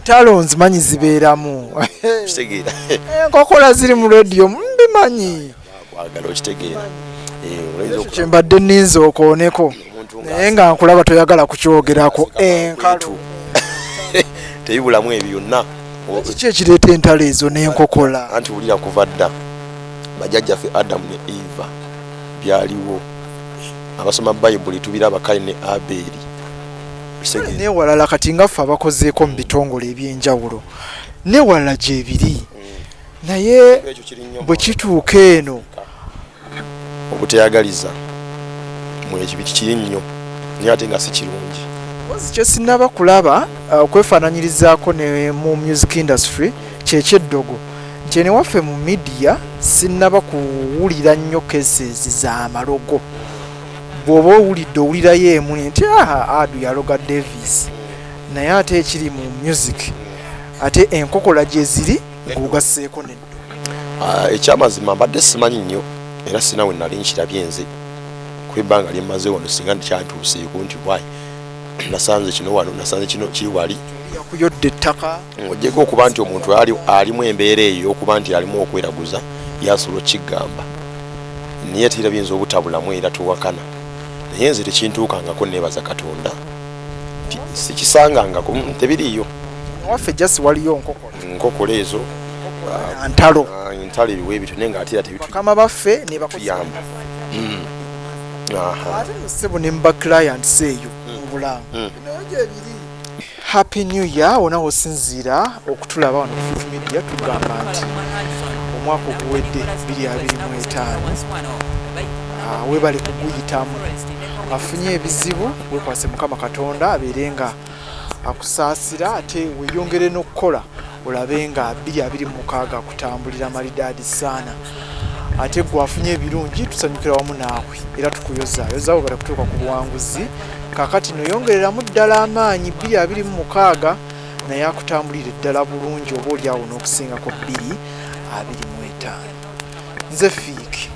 Talo nzimanyi zibeeramu. Kitegeera. Enkokola ziri mu radio mbimanyi. Kwagala okitegeera. Kye mbadde nninza okooneko. Naye nga nkulaba toyagala kukyogerako. Enkalu. Tebibulamu ebyo byonna. Kiki ekireeta entalo ezo n'enkokola? Anti wulira kuva dda. Bajjajjaffe Adamu ne Eva byaliwo. Abasoma Bayibuli tubiraba Kayini ne Aberi. Newalala kati nga ffe abakozeeko mu bitongole eby'enjawulo. Newalala gyebiri. Naye bwe kituuka eno. Obuteyagaliza. Ekyo kiri nnyo. Naye ate nga si kirungi. Kyo sinnaba kulaba okwefaananyirizaako ne mu music industry kyekyeddogo. Nti ene waffe mu media sinnaba kuwulira nnyo cases za malogo. Bw'oba owulirayo emu nti Adu yaloga Davis. Naye ate ekiri mu music ate enkokola gye ziri ng'ogasseeko neddo. Ekyamazima mbadde simanyi nnyo era sina we nali nkirabye nze ku ebbanga lye mmaze wano singa nkyantuuseeko nti wayi nasanze kino wano nasanze kino kiri wali yakuyodde ettaka ojjeko okuba nti omuntu alimu embeera eyo okuba nti alimu okweraguza yasobola okigamba naye tirabiyinza obutabulamu era tuwakana naye nze tekintuukangako neebaza Katonda sikisangangako tebiriiyo waffe jasi waliyo nkokola ezo ntalo eriwo ebito naye ng'ate era bakama baffe ne bakuyamba ate ssebo ne mba clients eyo mu bulamu. Happy New Year wona wosinziira okutulaba wano ku Fit Media tugamba nti omwaka oguwedde 2025 webale kuguyitamu afunye ebizibu wekwase Mukama Katonda abeere nga akusaasira ate weyongere n'okukola olabe nga 2026 kutambulira malidaadi saana ate gwafunye ebirungi tusanyukira wamu naawe era tukuyozaayo bala kutuuka ku buwanguzi kakati noyongereramu ddala amaanyi 2026 naye akutambulire ddala bulungi oba oli awo n'okusingako 2025. Nze Fiiki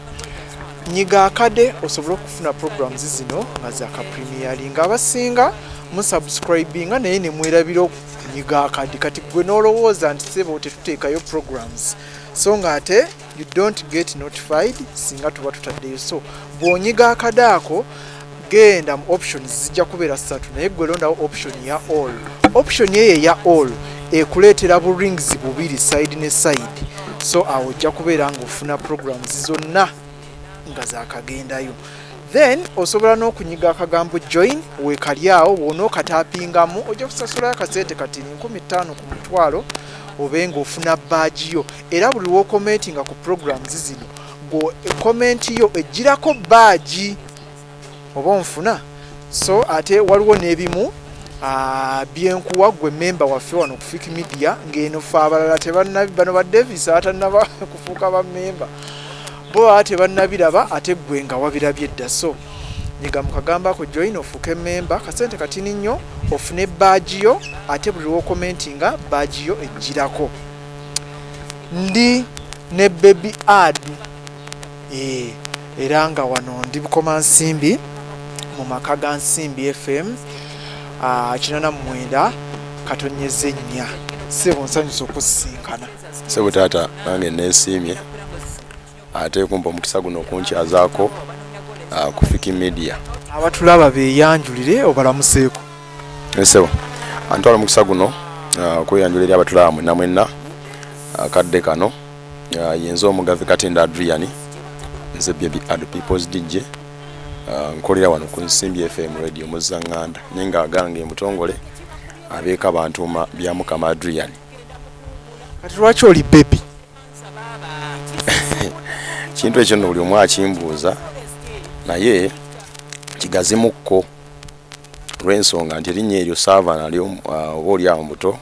nyiga akade osobole okufuna programs zino nga za kapremiering abasinga musubscribinga naye ne mwerabira nyiga akade kati gwe n'olowooza nti sebo tetuteekayo programs so nga ate you don't get notified singa tuba tutaddeyo so bw'onyiga akade ako genda mu options zijja kubeera 3 naye gwe londawo option ya all. Option ye ya all ekuleetera bu rings bubiri side ne side so awo ojja kubeera ng'ofuna programs zonna nga zaakagendayo then osobola n'okunyiga akagambo join weekali awo bw'onookataapingamu ojja kusasulayo akasente kati 15,000 ku mutwalo obe ng'ofuna badge yo era buli lw'okomenti nga ku programs zino komenti yo ejjirako badge oba onfuna so ate waliwo n'ebimu byenkuwa gwe memba waffe wano ku Fit Media ng'eno ffe abalala bano ba Davis atannaba kufuuka ba memba bo ate bannabiraba ate gwe nga wabirabye dda so nyiga mu kagambo ako join ofuuke memba kasente katini nnyo ofune badge yo ate buli lw'okomentinga badge yo ejjirako. Ndi ne baby Adu era nga wano ndi Bukoma Nsimbi mu maka ga Nsimbi FM 89 katonyeze nnya sebo nsanyusa okusisinkana sebo taata nange neesiimye ate kumpa omukisa guno okunkyazaako ku Fit Media abatulaba beeyanjulire obalamuseeko sebo antwala omukisa guno okweyanjulira abatulaba mwenna akadde kano yenze omugavi Katinda Adrian nze Baby Adu People's DJ nkolera wano ku Nsimbi FM radio Muzanganda nenga agange mutongole abeeka abantu bya Mukama Adrian. Kati lwaki oli baby? Kintu ekyo buli omu akimbuuza naye kigazimukko lw'ensonga nti erinnya eryo Savana oba oli awo muto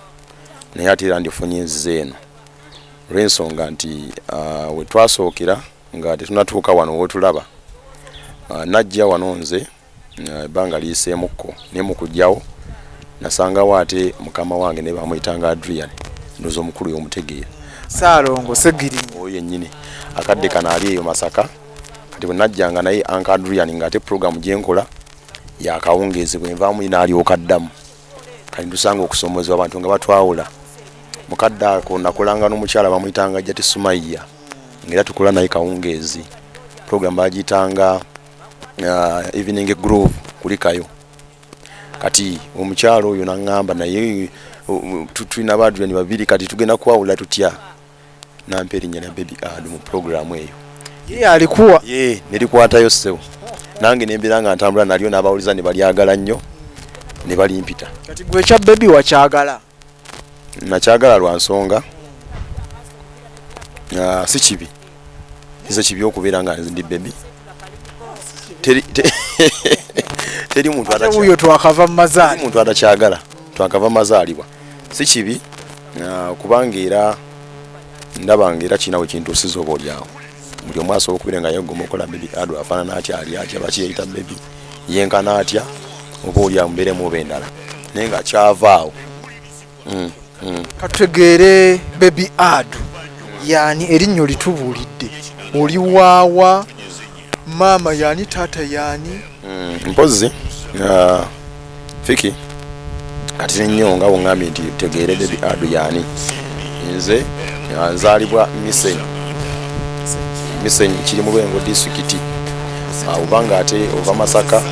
naye ate era ndifunye enzize eno lw'ensonga nti we twasookera nga tetunatuuka wano wotulaba najja wano nze ebbanga liyiseemukko naye mu kujjawo nasangawo ate mukama wange ne bamuyitanga Adrian ndoza omukulu y'omutegeera Saalongo Segiri oyo yennyini akadde kana ali eyo Masaka kati bwe najjanga naye Uncle Adrian ng'ate program gye nkola yakawungeezi bwe nvaamu n'alyoka addamu kali tusanga okusomozebwa abantu nga batwawula mukadde ako nakulanga n'omukyala bamuyitanga Jati Sumaiya ngera tukola naye kawungeezi program bagiyitanga evening groove kulikayo kati omukyalo oyo nangamba naye tulina badulani babiri kati tugenda kwawula tutya nampa erinnya lya Baby Adu mu program eyo ye alikuwa ye nerikwatayo ssebo nange nembera nga ntambula nalyo n'abawuliza ne balyagala nnyo ne balimpita kati gwe kya Baby wakyagala nakyagala lwa nsonga si kibi kize kibi okubeera nga ndi Baby teri muntu uyo twakava mazali muntu atakyagala twakava mazaalibwa si kibi kubanga era ndabanga era kinawe kintusiza oba olyawo buli omu asobola okubeera nga yegoma okola Baby Adu afaanana atya ali atya bakiyita Baby yenkana atya oba olyawo mbeeremu oba endala naye nga kyavaawo katutegeere Baby Adu yani erinnya litubuulidde oli waawa maama yani taata yani mpozi Fiki kati nnyo nga bwongambye nti tegeere Baby Adu yani nze nzaalibwa Misenyi kiri mu Lwengo disitulikiti obanga ate ova Masaka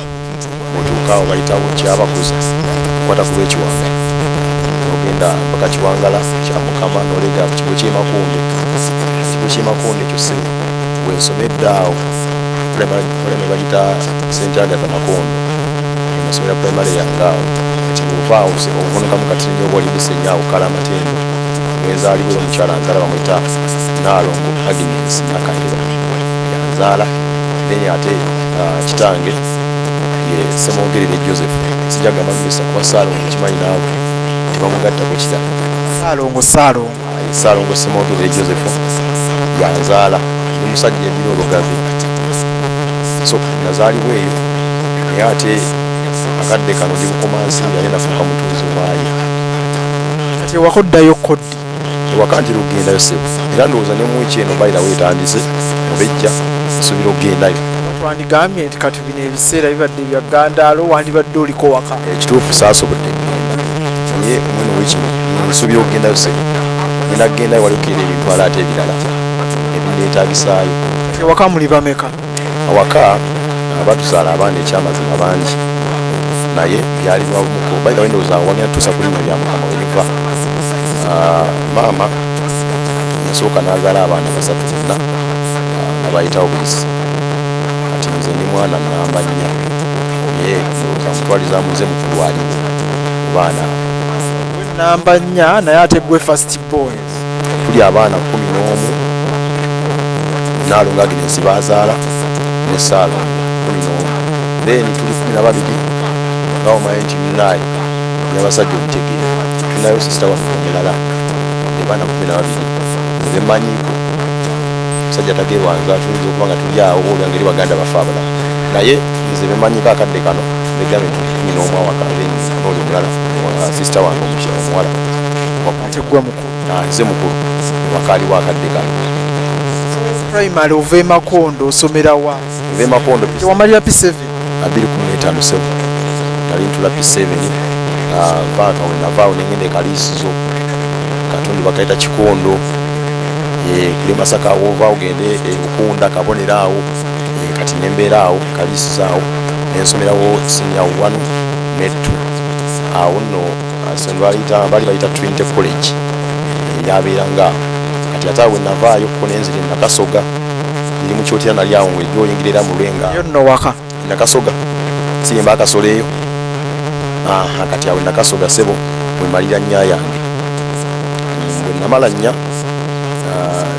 otuuka obayitawo kyabakuza kwata ku lw'ekiwanga ogenda mpaka Kiwangala kya Mukama n'olega ku kigo ky'Emakunde ekyo si wensomedde awo primary bagita St. Agatha Makondo nasomera primary yange awo kati bw'ovaawo ovunuka mu Katinnya oba oli Misenyi awo kala Matendo wenzaalibwa omukyala nzaala bamuyita Naalongo Agnes Nakayira yanzaala naye ate kitange ye Semogerere Joseph sijagamba Mr. kwa Saalongo kimanyi naawe tebamugattako kitala Saalongo Semogerere Joseph yanzaala ni musajja ebiro olugavi so nazaalibwa eyo naye ate akadde kano ndi bukomansi yali nafuuka mutuuzi waayo kati wakoddayo koddi ewaka nti lugendayo sebo era ndowooza ne mwiki eno bayira weetandise obejja nsuubira okugendayo twandigambye nti kati bino ebiseera bibadde bya Gandaalo wandibadde oliko waka ekituufu saasobodde kugenda naye mweno wiki nsuubira okugendayo sebo ngenda kugendayo wali okukeera ebintu ala ate ebirala ebinneetaagisaayo ewaka muli bameka awaka batuzaala abaana ekyamazima bangi naye byali bwabumuko bayira wendowooza wamya tuusa ku linnya lya Mukama weniva maama yasooka n'azaala abaana basatu bonna nga bayitawo buyisi kati nze ndi mwana namba nnya naye ndowooza mutwaliza muze mukulu aliwo mu baana namba nnya naye ate gwe first boy tuli abaana 11 Naalongo Agnes bazaala ne Saalongo 11 then tuli 12 nga omanyi nti munaye y'abasajja omutegeera tunayo sisita waffe omulala baana 12 nze mmanyiiko musajja tagerwanza tuyinza okuba nga tuli awo olya ngeri baganda bafe abalala naye nze bemanyiiko akadde kano begambe nti 11 awaka n'oli omulala sisita wange omuwala ate gwe mukulu nze mukulu wakaaliwo akadde kano primary ova Makondo osomera wa ova Makondo tewamalira P7 215 sebo nali ntula P7 vaaka wenavaawo nengende kaliisizo Katonda bakaita Kikondo kule Masaka wova ogende Bukunda kabonera awo kati nembeera awo kaliisizo awo nensomerawo senior 1 ne 2 awo nno bali bayita Trinity College yabeeranga kati ate awo navaayo ko nenzire Nakasoga iri mu kyotera nali awo ng'ejja oyingirira mu Lwenga yo nno waka Nakasoga siyemba akasolo eyo kati awo Nakasoga sebo bwemalira nnya yange bwe namala nnya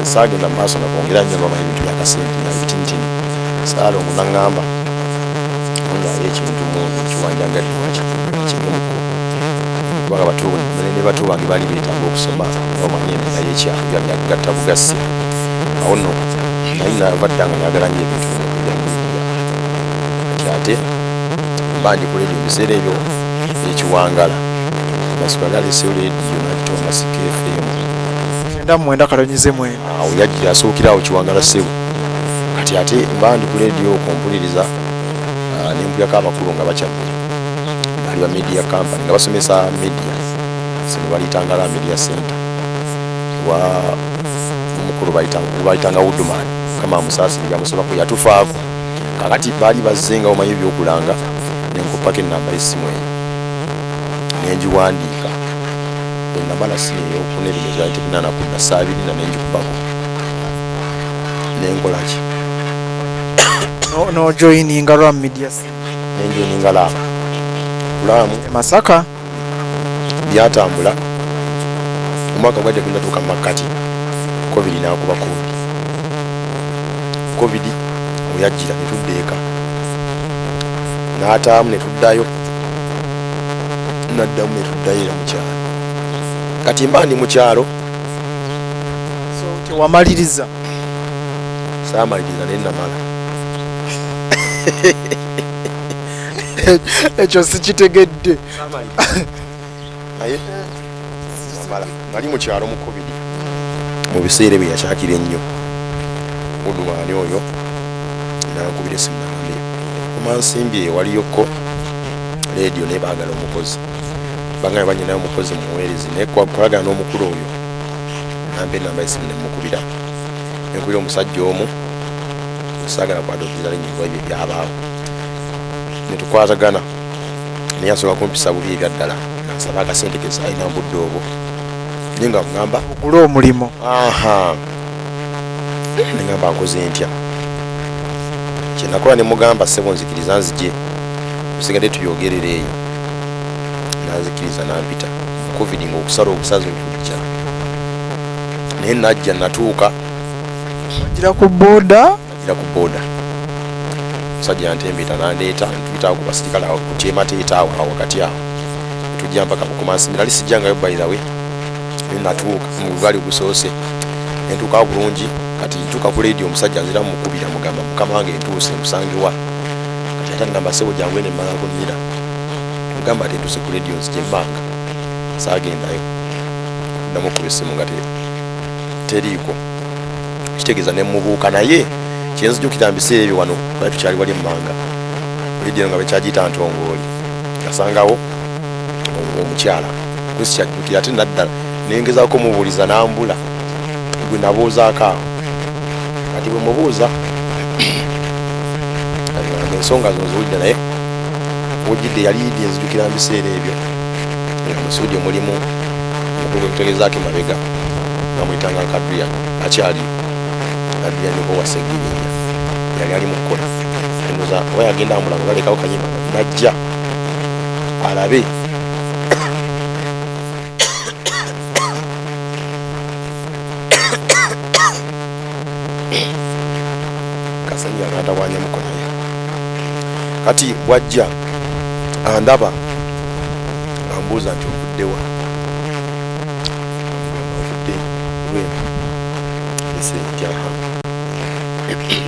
saagenda mu maaso nakwongera nnyo bamanyi ebintu byakasente nabitinitini Saalongo naŋŋamba ngaali ekintu mundu kiwanjangalirwaki kigemuko kubanga ne bato bange baali beetaaga okusoma bamanyi emenda y'ekyalo byagatta bugassi awo nno naye navadde nga nyagala nnyo ebintu bya midiya kati ate mba ndi ku leediyo mu biseera ebyo ekiwangala Masiko yali aleesewo leediyo n'agitwa Masiko FM 9.9 awo yajja asookerawo Kiwangala ssebo kati ate mba ndi ku leediyo okumpuliriza nempulirako abakulu nga bakyadde bali ba media company nga basomesa media sino balitanga la media center wa mukuru baitanga Woodman kama musasi byamusoba ko yatufaako kakati bali bazenga omanyi byokulanga nenkupake namba esimu eyo nenjiwandiika enabala siniyo okuneremezo ate kunana kunda sabiri na nenjikubako nenkolaki no joining Ram Media Center nenjoininga laba Lamu Masaka byatambula omwaka gwadde kunatuuka makati covid nakuba covid oyajjira netuddeeka n'ataamu netuddayo naddamu netuddayo era mukyalo kati mba ndi mukyalo so tewamaliriza saamaliriza nenamala ekyo sikitegedde naye nali mukyalo mu covid mu biseera bye yakyakira ennyo Woodman oyo nankubira esimu nambe kumansimbye waliyoko radio nebaagala omukozi bangana banyinayo omukozi muweerezi naye kwagala n'omukulu oyo nambe namba esimu nemukubira nenkubira omusajja omu saagala kwadogeza linyirwa ebyo byabaawo netukwatagana naye asobola kumpisa bubi ebyaddala nasaba akasente keza alina mbudde obwo naye nga mugamba ogula omulimo nengamba nkoze ntya kyenakola nemugamba ssebo nzikiriza nzije tusigadde tuyogerera eyo nanzikiriza nampita covid nga okusala obusazi otujja naye najja natuuka gira ku boda musajja yantembeta nandeeta ntuyitawo ku basirikale awo kutyemateetaawo awo wakati awo tujja mpaka bukumansimira ali sijjangayo bayirawe natuuka mubali gusoose nentuukawo bulungi kati ntuuka ku radio omusajja nzira mukubira mugamba mukama wange entuuse nkusangiwa kati ate ngamba sebo jangu ene mmala kunnira mugamba ate ntuuse ku radio nzije embanga saagendayo kuddamu okuba essimu nga teriiko kitegeeza nemubuuka naye kyenzijukira mbiseera ebyo wano bali tukyali wali emmanga radio nga bekyagiyita ntongooli nasangawo omukyala kwesi kyajjukira ate naddala nengezaako mubuuliza nambula gwe nabuuzaako awo kati bwe mubuuza ensonga zino ziwulidde naye wujjidde yali yidde enzijukira mbiseera ebyo musuudi omulimu omukulu gwekutegezaako emabega namuyitanga Kadriya akyaliyo Kadriya niko wasegirinya yali ali mukukola endoza oba yagenda amulaba balekawo kanyima najja alabe kasanya natawanya mukonaye kati bwajja andaba ambuuza nti ovuddewa ovudde lwema esentyaha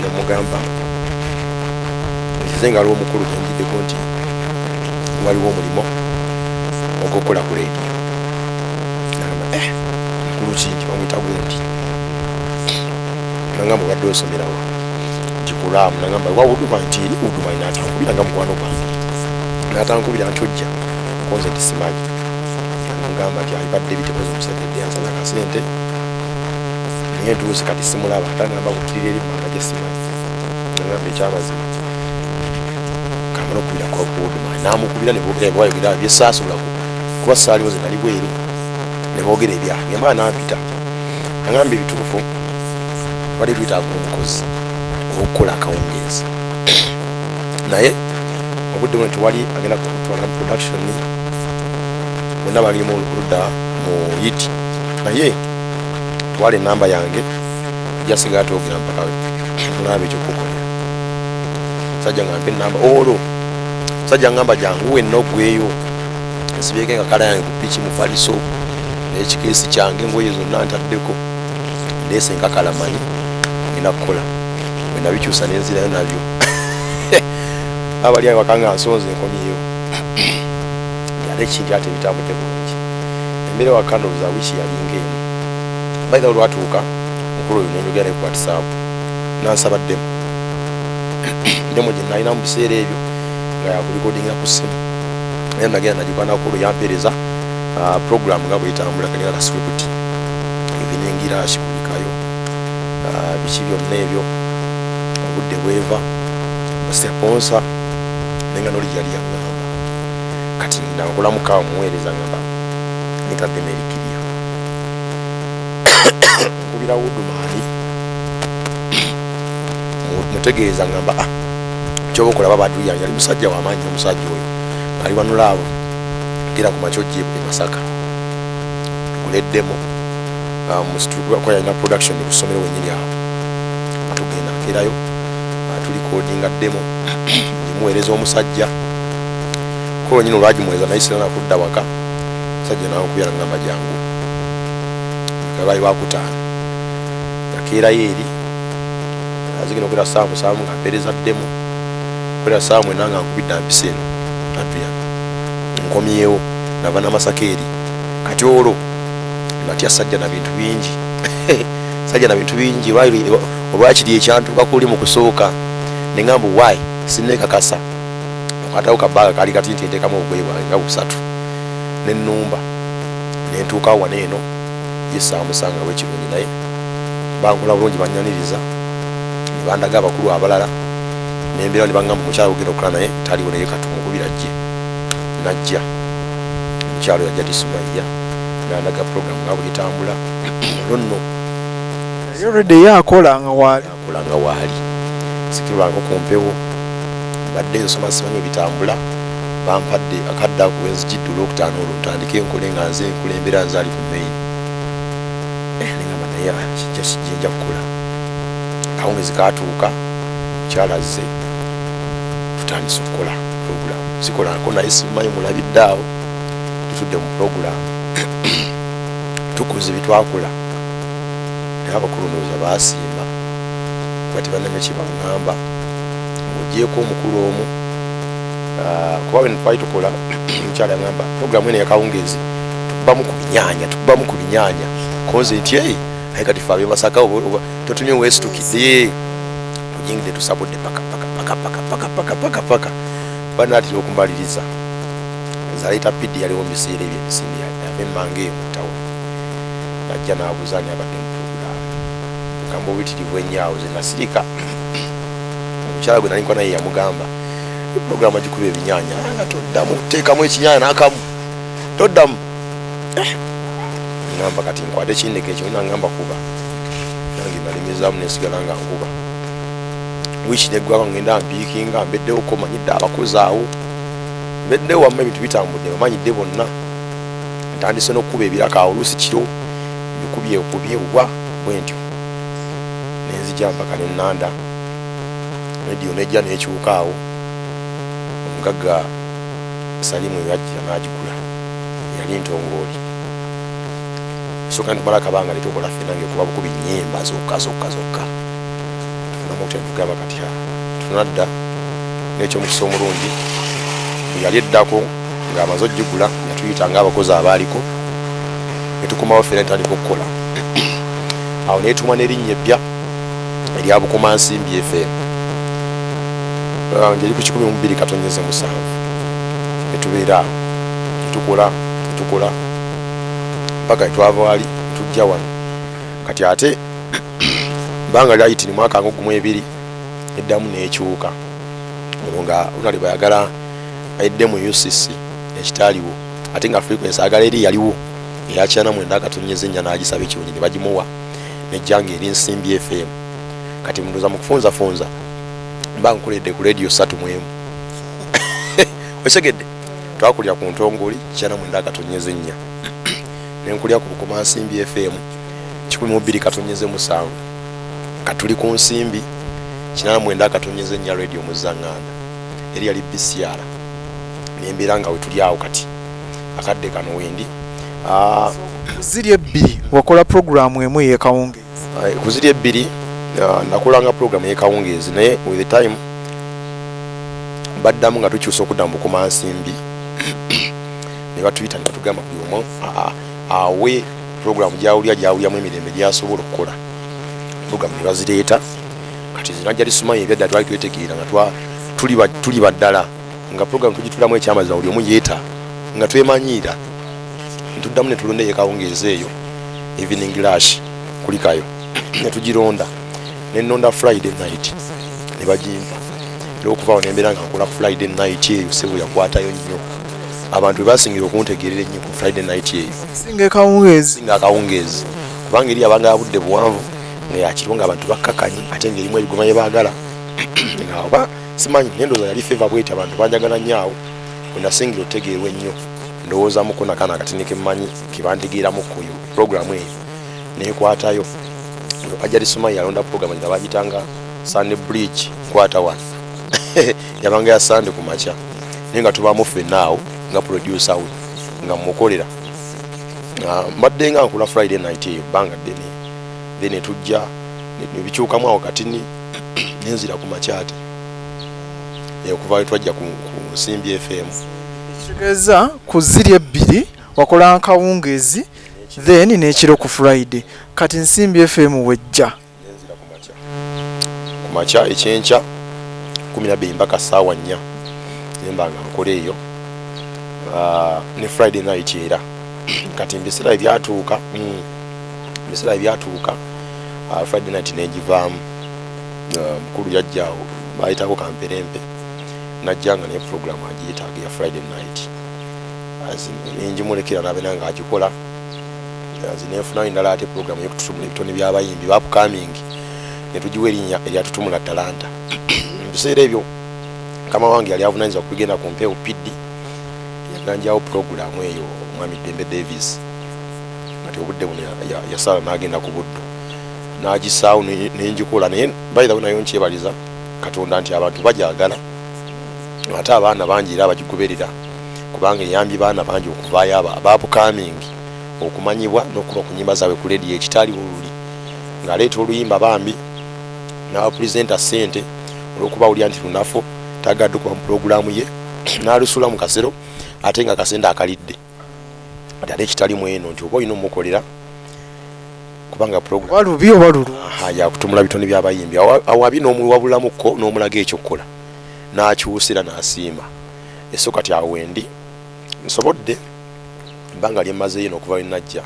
namugamba ekize nga aliwo omukulu genjiddeko nti waliwo omulimu ogwokukola ku radio nagamba mukulu kingi bamwita gundi nangamba obadde osomerawo nti kulaamu nagamba wawuduma nti eri Woodman natankubira nga mukwano gwange natankubira nti ojja konze nti simanyi mugamba nti alibadde bitekoze omusedde yansaba akasente naye ntuuse kati simulaba atangamba kukirira eri mmanga gye simanyi nagamba ekyamazima kamala okubira kwa Woodman namukubira nebwayogera byesaasulako kuba saaliwo ze nali bweru nebogera ebyaha yambala nampita nagamba ebituufu bali tuyitaaku omukozi okukola akawungeezi naye obudde bwe tewali agenda kutwala mu production bonna bali mu ludda mu yiti naye twala enamba yange jasigala twogera mpaka tulaba ekyokukolera sajja ngampe enamba olwo sajja ngamba jangu wenna ogweyo nsibyeko enkakala yange ku piki mu faliso n'ekikeesi kyange engoye zonna ntaddeko ndeese enkakala manyi ngenda kukola wena bikyusa nenzirayo nabyo abali awo wakanga nsonze enkomyeyo yali ekintu ate bitambudde bulungi emmere wakandoza wiiki yalinga emu baitha olwatuuka mukulu oyo nenjogera ku WhatsApp nansabaddemu ndemu gye nalina mu biseera ebyo nga yakulikodingira ku ssimu naye nagenda najukana okulu yampereza program nga bwetambula kali ala script ebiningira kibulikayo biki byonna ebyo obudde bweva sponsor nenga noli yali yangamba kati nakola mukawa muweereza ngamba nitadde merikiria nkubira Woodman mutegeeza ngamba kyoba okola babaddu yange ali musajja wamaanyi omusajja oyo ali wanulaabo gira ku makyojje e Masaka tukuleddemu kwa yalina production ku ssomero wenyini awo tugenda nkerayo tulikodinga demo ngimuweereza omusajja ko nyine olwagimuweereza naye sirana kudda waka musajja nawe nkubira ngamba jangu kabayi wakutaano yakeerayo eri azigina okwera saamu nga mpeereza ddemu okwera saamu enanga nkubidde mpisa eno natuya nkomyewo nava n'Amasaka eri kati olwo natya sajja na bintu bingi sajja na bintu bingi olwakiri ekyantuuka kuli mu kusooka ne ngamba why sinneekakasa okwatawo kabaaga kaali kati nti nteekamu obugoye bwange nga busatu ne nnumba ne ntuuka wana eno ye saamusanga w'ekirungi naye bankola bulungi bannyaniriza ne bandaga abakulu abalala nembeera ne bangamba mukyalo ogenda okukola naye taliwo naye katumukubira jje najja mukyalo yajja Tisumaiya nandaga program nga bwetambula olwo nno already yakola nga waali sikirwango ku mpewo badde nsoma simanyi bitambula bampadde akadda ku wenzijidde olwokutaano olwo ntandike enkole nga nze nkulembera nzaali ku main nengamba naye kijja kukola kawungezi katuuka mukyala azze tutandise okukola program sikolako naye simanyi mulabidde awo tutudde mu program tukuze bitwakola naye abakulu ndowooza baasiima bati bannange kibangamba ng'ogyeko omukulu omu kuba bwe twali tukola omukyala yagamba programu eno yakawungezi tukubamu ku binyaanya koze nti aye kati fe ab'e Masaka totumye wesitukidde tujingidde tusabudde paka banaatira okumaliriza zaleeta pidi yaliwo mu biseera ebyo emisinde yava emmanga eyo mutawo najja n'abuuzaani abadde mu programu bugamba obuyitirivu ennyo ze nasirika omukyala gwe nalinko naye yamugamba program agikuba ebinyaanya nga toddamu teekamu ekinyaanya n'akamu toddamu ngamba kati nkwate kindeke ekyo nangamba kuba nange nalimizaamu nesigala nga nkuba wiiki neggwako ngenda mpiikinga mbeddewo ko manyidde abakozi awo mbeddewo wamma ebintu bitambudde bamanyidde bonna ntandise n'okkuba ebiraka awo oluusi kiro bikubyewa bwentyo nenzija mpaka nennanda rediyo nejja nekyuka awo omugagga Salimu yajjira n'agigula yali ntongooli soka ntumala akabanga litukola ffe nange kuba bukubi nnyimba zokka tufunamutendugamba kati tunadda n'ekyomukisa omulungi yali eddako ng'amaze ogigula yatuyita ng'abakozi abaaliko netukomawo ffe netandika okukola awo neetumwa n'erinnya eppya erya Bukomansimbi FM ngeri ku 12/7 netubeera tukola mpaka etwava wali tujja wano kati ate mbanga lyayiti ni mwaka ngo 12 eddamu n'ekyuka olwo nga unali bayagala ayidde mu UCC ekitaliwo ate nga frequency agala eri yaliwo eyakyana mu ndaka tunyeze nnya n'agisaba ekirungi ne bagimuwa nejjanga eri Nsimbi FM kati mundoza mu kufunza mbanga nkuledde ku radio 3 mwemu wesegedde twakulya ku ntongoli kyana mu ndaka tunyeze nnya nenkulya ku Bukomansimbi FM 12/7 katuli ku Nsimbi kinana mu ndaka tunyeze nnya radio muzanganda eri yali BCR nembeera nga wetuli awo kati akadde kano wendi ziri ebbiri wakola programu emu ey'ekawungezi kuziri ebbiri nakolanga programu ey'ekawungezi naye with the time baddamu nga tukyusa okudda mu Bukomansimbi ne batuyita ne batugamba buli omu awe programu gyawulyamu emirembe gyasobola okukola programu ne bazireeta kati zinajja Lisumaiya ebyadda twali twetegeera nga tuli baddala nga program tugitulamu ekyamaza buli omu yeeta nga twemanyira ntuddamu ne tulonda Kawungeezi eyo evening rush kulikayo ne tugironda ne nonda Friday night ne bagimpa okuva nembeera nga nkola Friday night eyo sebo yakwatayo nnyo abantu basingira okuntegerera ennyo ku Friday night eyo singa Kawungeezi kubanga eri abanga abudde buwanvu nga yakirunga abantu bakkakanye ate ng'erimu ebigoma bye baagala nga oba simanyi nendoza yali feva bweti abantu banjagala nnyo awo bwe nasingira otegeerwa ennyo ndowoozamuko nakana akatini kemmanyi kebantegeeramu ku programu eyo neekwatayo ajali Sumaya yalonda programu nga bagitanga Sunday Bridge kwata one yabanga ya Sunday ku makya naye nga tubaamu ffenna awo nga producer we nga mmukolera mbadde nga nkola Friday night eyo bbanga ddene then tujja nebikyukamu awo katini nenzira ku makyate okuva twajja ku Nsimbi FM kitegeeza ku ziri ebbiri wakola Kawungeezi then n'ekiro ku Friday kati Nsimbi FM wejja nenzira ku makya ekyenkya 12 mpaka ssaawa 4 nembanga nkola eyo ne Friday night era kati mbisira ebyatuuka Friday night negivaamu mukulu yajjaawo bayitako kamperempe najjanga ne program agiyitaaga ya Friday night njimulekera nabeera nga agikola nefunayo endala ate program yokututumula ebitone by'abayimbi ba upcoming netugiwa erinnya eryatutumula talanta mubiseera ebyo kama wange yali avunanyizibwa kubigenda ku mpeewo piddi yaganjawo programu eyo Mwami Dembe Davis ati obudde buno yasala n'agenda ku buddo n'agisaawo nenjikola naye bayirawo nayo nkyebaliza Katonda nti abantu bajagala ate abaana bangi era abagigoberera kubanga eyambye baana bangi okuvaayo abapcoming okumanyibwa n'okuba ku nnyimba zaabwe ku radio ekitali oluli ng'aleeta oluyimba bambi n'abapresenta ssente olw'okuba awulira nti lunafu tagadde okuba mu pulogulaamu ye n'alusula mu kasero ate nga kasente akalidde ate ate ekitali mu eno nti oba olina omukolera kubanga walubi oba lulu yakutumula bitone by'abayimbi awabi n'omuwabulamuko n'omulaga ekyokukola n'akyusira n'asiima eso kati awo wendi nsobodde mbanga lyemmazeeyo n'okuva we najja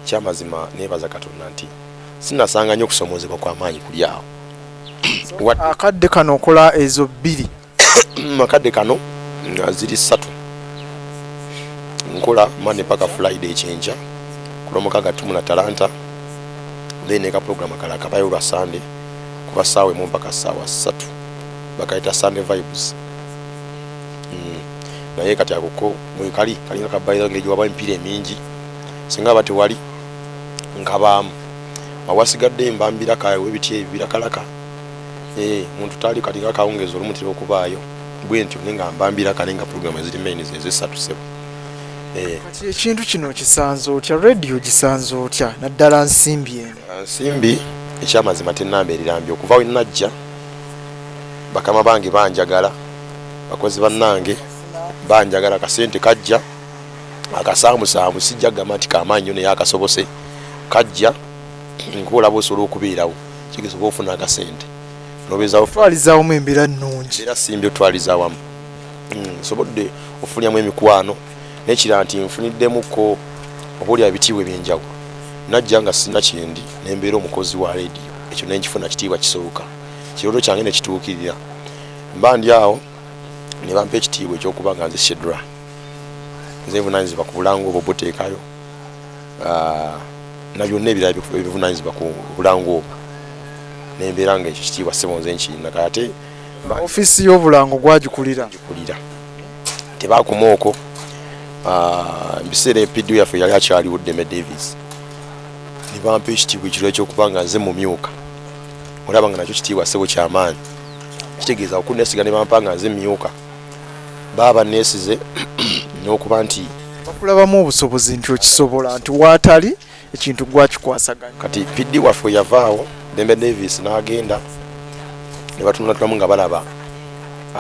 kyamazima neebaza Katonda nti sinasanga nnyo okusomozebwa kw'amaanyi kuli awo akadde kano okola ezo bbiri akadde kano ziri 3 nkola Monday paka Friday ekyenkya kulomukaga tumula talanta then eka program akala akabayo lwa Sunday kuba ssaawa emu mpaka ssaawa 3 bakaita Sunday vibes naye kati akuko mwekali kalina kabayo ngejo waba empire mingi singa bate wali nkabaamu awasigadde mbambira kayo ebiti ebirakalaka muntu tali kati Kawungeezi olumutiro okubaayo bwenti ninga mbambira kalenga program eziri main zeze 3 kati ekintu kino kisanzo otya radio gisanzo otya naddala Nsimbi eno Nsimbi ekyamazima tennamba erirambye okuva we najja bakama bange banjagala bakozi bannange banjagala kasente kajja akasaamusaamu sijja gamba nti kamaanyi naye akasobose kajja nkola bosolo okubeerawo kigeza ofuna akasente nobezawo twalizaawo embeera nnungi era Simbi otwalizaawamu sobodde ofunyamu emikwano nekira nti nfuniddemuko obuli ebitiibwa ebyenjawulo najja nga sina kyendi nembeera omukozi wa radio ekyo nenkifuna kitiibwa kisooka kirooto kyange nekituukirira mba ndi awo ne bampa ekitiibwa ekyokuba nga nze Shedra nze nvunanyizibwa ku bulango obwo buteekayo na byonna ebirala ebivunanyizibwa ku bulango obwo nembeera nga ekyo kitiibwa ssebo nze nkirina kate ofisi y'obulango gwagikulira tebakuma okwo mbiseera epidiyo yaffe yali akyaliwo Dembe Davis ne bampa ekitiibwa ekiro ekyokuba nga nze mumyuka olaba nga nakyo kitiibwa ssebo kyamaanyi kitegeeza okunesiga ne bampa nga nze myuka baba nesize n'okuba nti bakulabamu obusobozi nti okisobola nti waatali ekintu gwakikwasaganya kati pidi waffe yavaawo Dembe Davis n'agenda ne batunulamu nga balaba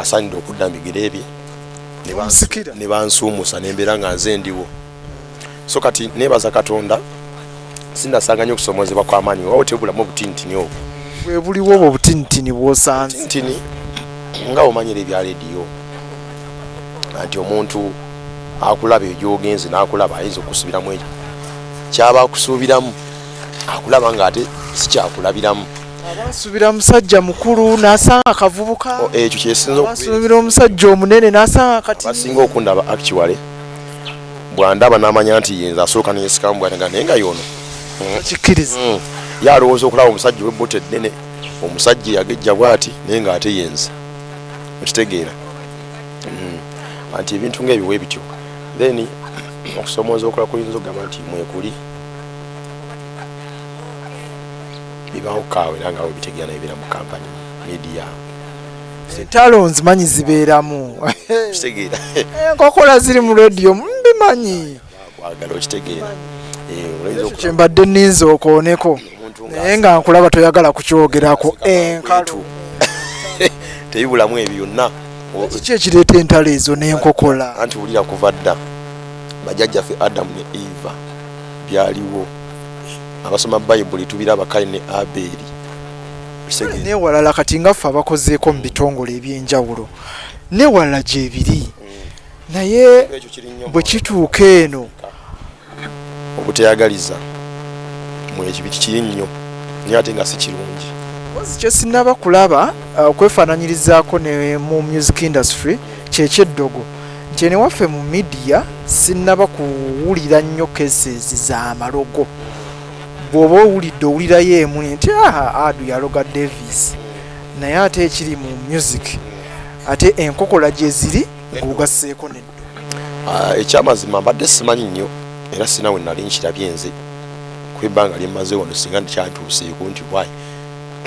asaanidde okudda mu bigere ebye ne bansuumusa nembeera nga nze ndiwo so kati neebaza Katonda sinasanga nnyo okusomozebwa kw'amaanyi wawo tebulamu obutintini obwo bwe buliwo obwo obutintini bw'osanze nga omanyira ebya rediyo nti omuntu akulaba egyogenze n'akulaba ayinza okusubiramu ekyo kyaba akusuubiramu akulaba nga ate sikyakulabiramu abasuubira musajja mukulu n'asanga akavubuka ekyo kyesinza abasuubira omusajja omunene n'asanga kati basinga okundaba actually bwandaba n'amanya nti yenza asooka neyesikamu bwanaga naye nga yono kikkiriza yalowooza okulaba omusajja w'ebbota eddene omusajja yagejja bw'ati naye nga ate yenza okitegeera anti ebintu ng'ebyo bwe bityo then okusomooza okola kuyinza okugamba nti mwekuli bibaho kaawe nanga webitegeera nabibeera mu kampani media entalo nzimanyi zibeeramu kitegeera enkokola ziri mu radio mbimanyi kwagala okitegeera kyembadde nninza okooneko naye nga nkulaba toyagala kukyogerako enkalu tebibulamu ebyo byonna kiki ekireeta entalo ezo n'enkokola anti wulira kuva dda bajjajjaffe adamu ne eva byaliwo abasoma bayibuli tubiraba kale ne abeeri newalala kati nga ffe abakozeeko mu bitongole ebyenjawulo newalala gyebiri naye bwe kituuka eno obuteyagaliza mwekyo kiri nnyo naye ate nga si kirungi kyo sinaba kulaba okwefaananyirizaako ne mu music industry kyekyeddogo nti ene waffe mu media sinnaba kuwulira nnyo cases za malogo bw'oba owulirayo emu nti adu yaloga Davis naye ate ekiri mu music ate enkokola gye ziri ng'ogasseeko neddo ekyamazima mbadde simanyi nnyo era sina we nali nkirabye nze kwebbanga lyemmaze wano singa nkyantuuseeko nti wayi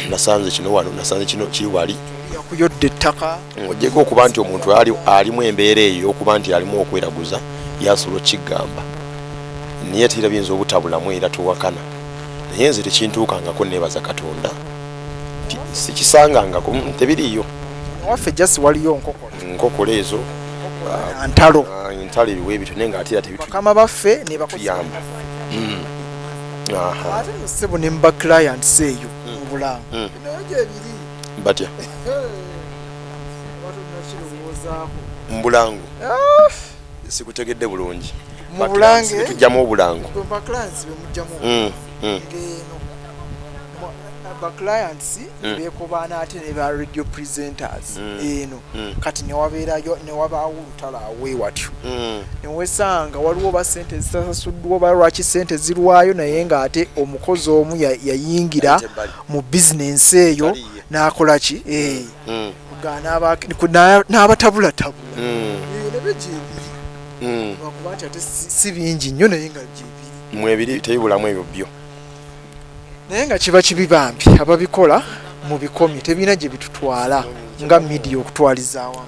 nasanze kino wano nasanze kino kiri wali yakuyodde ettaka ojjeko okuba nti omuntu alimu embeera eyo okuba nti alimu okweraguza yasobola okkiggamba naye tira biyinza obutabulamu era tuwakana naye nze tekintuukangako neebaza Katonda sikisangangako tebiriiyo waffe jasi waliyo nkokola ezo ntalo eriwo ebito naye nga ate era bakama baffe ne bakuyamba ate nosebo ne muba clients eyo mu Bulango nayo gyebiri batya mu Bulango sikutegedde bulungi mu Bulange tujjamu Obulango ba clients bemujjamu ngeno ba clients bekobaana ate ne ba radio presenters eno kati ne wabeerayo ne wabaawo olutalo awe watyo ne wesanga waliwo ba sente zisasuddwa ba lwaki sente zirwayo naye nga ate omukozi omu yayingira mu business eyo n'akola ki n'abatabulatabula nebe gyebiri bakuba nti ate si bingi nnyo naye nga gyebiri mwebiri tebibulamu ebyo byo naye nga kiba kibi bambi ababikola mu bikomye tebirina gye bitutwala nga media okutwaliza awamu